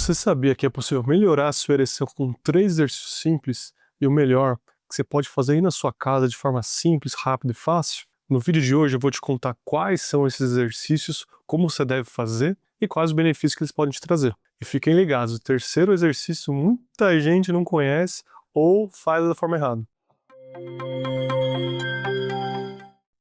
Você sabia que é possível melhorar a sua ereção com 3 exercícios simples? E o melhor, que você pode fazer aí na sua casa de forma simples, rápida e fácil? No vídeo de hoje eu vou te contar quais são esses exercícios, como você deve fazer e quais os benefícios que eles podem te trazer. E fiquem ligados, o terceiro exercício muita gente não conhece ou faz da forma errada.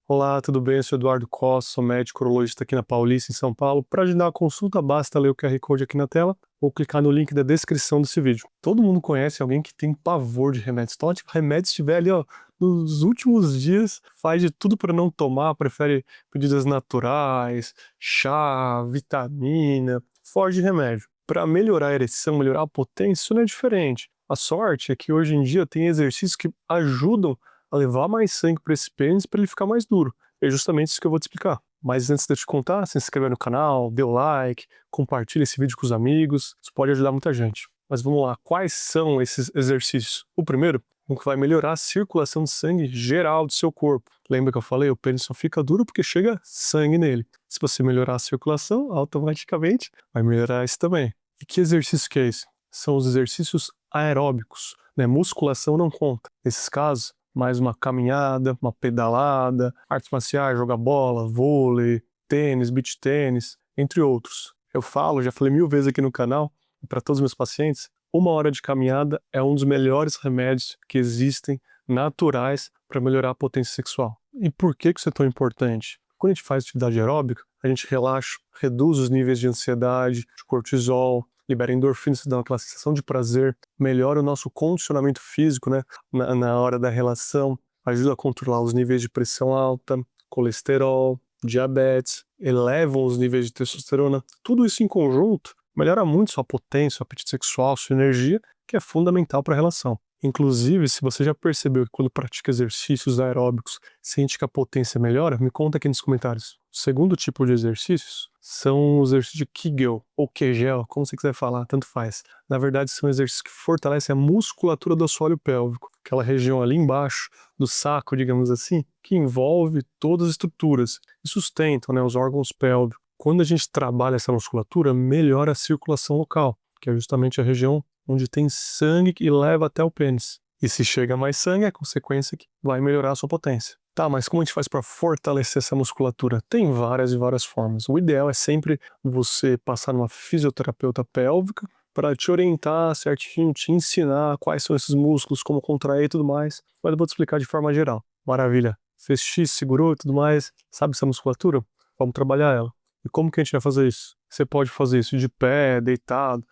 Olá, tudo bem? Eu sou Eduardo Costa, sou médico urologista aqui na Paulista, em São Paulo. Para agendar a consulta, basta ler o QR Code aqui na tela ou clicar no link da descrição desse vídeo. Todo mundo conhece alguém que tem pavor de remédios. Então, tipo, remédio estiver ali, ó, nos últimos dias, faz de tudo para não tomar, prefere medidas naturais, chá, vitamina, foge de remédio. Para melhorar a ereção, melhorar a potência, isso não é diferente. A sorte é que hoje em dia tem exercícios que ajudam a levar mais sangue para esse pênis para ele ficar mais duro. É justamente isso que eu vou te explicar. Mas antes de eu te contar, se inscreve no canal, dê o like, compartilhe esse vídeo com os amigos, isso pode ajudar muita gente. Mas vamos lá, quais são esses exercícios? O primeiro, um que vai melhorar a circulação de sangue geral do seu corpo. Lembra que eu falei, o pênis só fica duro porque chega sangue nele. Se você melhorar a circulação, automaticamente vai melhorar isso também. E que exercício que é esse? São os exercícios aeróbicos, né? Musculação não conta. Nesses casos, mais uma caminhada, uma pedalada, artes marciais, jogar bola, vôlei, tênis, beach tênis, entre outros. Eu falo, já falei 1000 vezes aqui no canal, para todos os meus pacientes, 1 hora de caminhada é um dos melhores remédios que existem, naturais, para melhorar a potência sexual. E por que isso é tão importante? Quando a gente faz atividade aeróbica, a gente relaxa, reduz os níveis de ansiedade, de cortisol, libera endorfinas, dá uma sensação de prazer, melhora o nosso condicionamento físico, né, na hora da relação, ajuda a controlar os níveis de pressão alta, colesterol, diabetes, elevam os níveis de testosterona. Tudo isso em conjunto melhora muito sua potência, seu apetite sexual, sua energia, que é fundamental para a relação. Inclusive, se você já percebeu que quando pratica exercícios aeróbicos, sente que a potência melhora, me conta aqui nos comentários. O segundo tipo de exercícios são os exercícios de Kegel, ou Kegel, como você quiser falar, tanto faz. Na verdade, são exercícios que fortalecem a musculatura do assoalho pélvico, aquela região ali embaixo do saco, digamos assim, que envolve todas as estruturas e sustentam, né, os órgãos pélvicos. Quando a gente trabalha essa musculatura, melhora a circulação local, que é justamente a região onde tem sangue que leva até o pênis. E se chega mais sangue, é a consequência que vai melhorar a sua potência. Tá, mas como a gente faz para fortalecer essa musculatura? Tem várias e várias formas. O ideal é sempre você passar numa fisioterapeuta pélvica para te orientar certinho, te ensinar quais são esses músculos, como contrair e tudo mais. Mas eu vou te explicar de forma geral. Maravilha. Fez X, segurou e tudo mais. Sabe essa musculatura? Vamos trabalhar ela. E como que a gente vai fazer isso? Você pode fazer isso de pé, deitado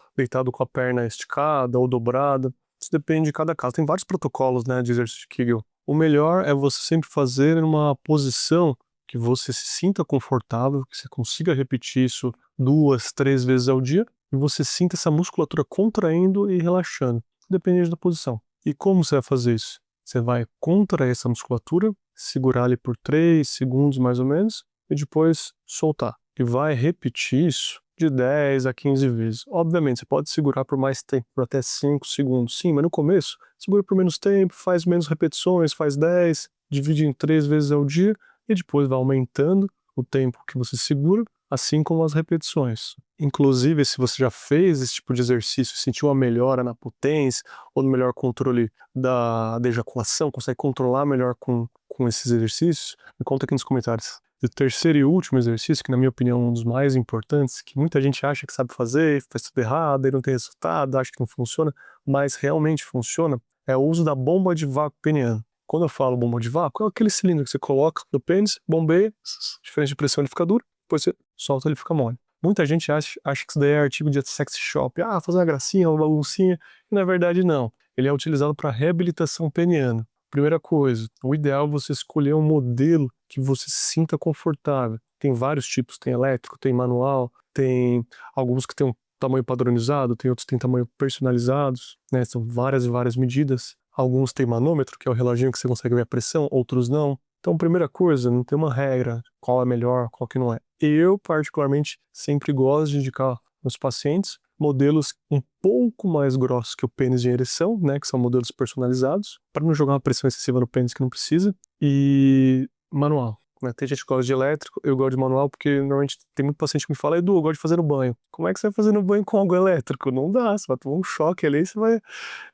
com a perna esticada ou dobrada. Isso depende de cada caso. Tem vários protocolos, né, de exercício de Kegel. O melhor é você sempre fazer em uma posição que você se sinta confortável, que você consiga repetir isso 2, 3 vezes ao dia e você sinta essa musculatura contraindo e relaxando, dependendo da posição. E como você vai fazer isso? Você vai contrair essa musculatura, segurar ali por 3 segundos mais ou menos e depois soltar. E vai repetir isso de 10 a 15 vezes. Obviamente, você pode segurar por mais tempo, por até 5 segundos. Sim, mas no começo, segura por menos tempo, faz menos repetições, faz 10, divide em 3 vezes ao dia e depois vai aumentando o tempo que você segura, assim como as repetições. Inclusive, se você já fez esse tipo de exercício, sentiu uma melhora na potência ou no melhor controle da ejaculação, consegue controlar melhor com esses exercícios, me conta aqui nos comentários. E o terceiro e último exercício, que na minha opinião é um dos mais importantes, que muita gente acha que sabe fazer, faz tudo errado, e não tem resultado, acha que não funciona, mas realmente funciona, é o uso da bomba de vácuo peniano. Quando eu falo bomba de vácuo, é aquele cilindro que você coloca no pênis, bombeia, diferença de pressão ele fica duro, depois você solta ele fica mole. Muita gente acha que isso daí é artigo de sex shop, fazer uma gracinha, uma baguncinha, e na verdade não. Ele é utilizado para reabilitação peniana. Primeira coisa, o ideal é você escolher um modelo que você se sinta confortável. Tem vários tipos, tem elétrico, tem manual, tem alguns que tem um tamanho padronizado, tem outros que tem tamanho personalizados, né? São várias e várias medidas. Alguns tem manômetro, que é o reloginho que você consegue ver a pressão, outros não. Então, primeira coisa, não tem uma regra, qual é melhor, qual que não é. Eu, particularmente, sempre gosto de indicar aos pacientes modelos um pouco mais grossos que o pênis de ereção, né, que são modelos personalizados, para não jogar uma pressão excessiva no pênis que não precisa, e manual. né? Tem gente que gosta de elétrico, eu gosto de manual, porque normalmente tem muito paciente que me fala: Edu, eu gosto de fazer no banho. Como é que você vai fazer no banho com algo elétrico? Não dá, você vai tomar um choque ali e você vai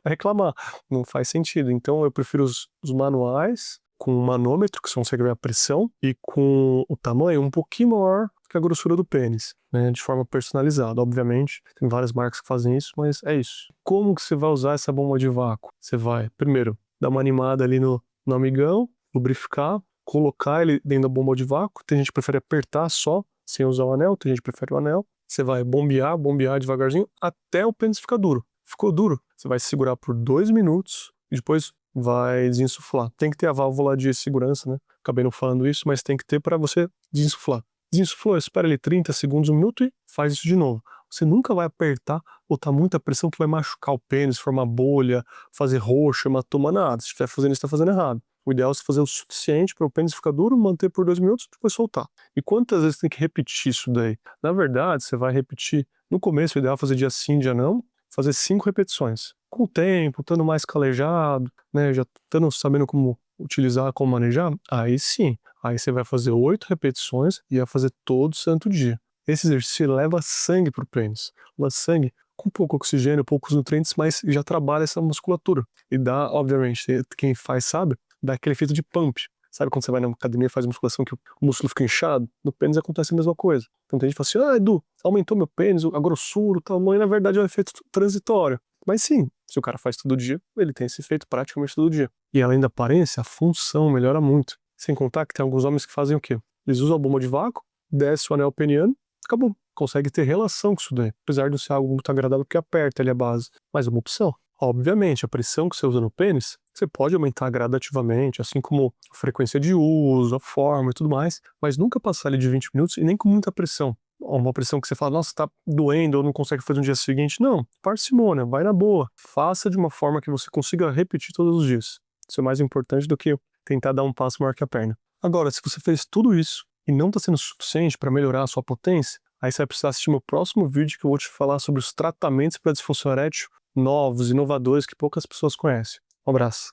reclamar. Não faz sentido. Então eu prefiro os manuais com o manômetro, que você consegue ver a pressão, e com o tamanho um pouquinho maior que a grossura do pênis, né? De forma personalizada, obviamente. Tem várias marcas que fazem isso, mas é isso. Como que você vai usar essa bomba de vácuo? Você vai, primeiro, dar uma animada ali no amigão, lubrificar, colocar ele dentro da bomba de vácuo. Tem gente que prefere apertar só, sem usar o anel, tem gente que prefere o anel. Você vai bombear devagarzinho, até o pênis ficar duro. Ficou duro, você vai segurar por 2 minutos e depois vai desinsuflar. Tem que ter a válvula de segurança, né? Acabei não falando isso, mas tem que ter para você desinsuflar. Desinsuflou, espera ele 30 segundos, 1 minuto e faz isso de novo. Você nunca vai apertar, botar muita pressão que vai machucar o pênis, formar bolha, fazer roxo, hematoma, nada. Se estiver fazendo isso, está fazendo errado. O ideal é você fazer o suficiente para o pênis ficar duro, manter por 2 minutos e depois soltar. E quantas vezes tem que repetir isso daí? Na verdade, você vai repetir. No começo, o ideal é fazer dia sim, dia não, fazer 5 repetições. Com o tempo, estando mais calejado, né, já estando sabendo como utilizar, como manejar, aí sim. Aí você vai fazer 8 repetições e vai fazer todo santo dia. Esse exercício leva sangue pro pênis. Leva sangue com pouco oxigênio, poucos nutrientes, mas já trabalha essa musculatura. E dá, obviamente, quem faz sabe, dá aquele efeito de pump. Sabe quando você vai na academia e faz musculação que o músculo fica inchado? No pênis acontece a mesma coisa. Então tem gente que fala assim: Edu, aumentou meu pênis, a grossura, o tamanho, na verdade é um efeito transitório. Mas sim, se o cara faz todo dia, ele tem esse efeito praticamente todo dia. E além da aparência, a função melhora muito. Sem contar que tem alguns homens que fazem o quê? Eles usam a bomba de vácuo, desce o anel peniano, acabou. Consegue ter relação com isso daí. Apesar de não ser algo muito agradável porque aperta ali a base. Mas é uma opção. Obviamente, a pressão que você usa no pênis, você pode aumentar gradativamente, assim como a frequência de uso, a forma e tudo mais, mas nunca passar ali de 20 minutos e nem com muita pressão. Uma pressão que você fala: nossa, tá doendo ou não consegue fazer no dia seguinte. Não, parcimônia, vai na boa. Faça de uma forma que você consiga repetir todos os dias. Isso é mais importante do que tentar dar um passo maior que a perna. Agora, se você fez tudo isso e não está sendo suficiente para melhorar a sua potência, aí você vai precisar assistir meu próximo vídeo, que eu vou te falar sobre os tratamentos para disfunção erétil novos, inovadores, que poucas pessoas conhecem. Um abraço.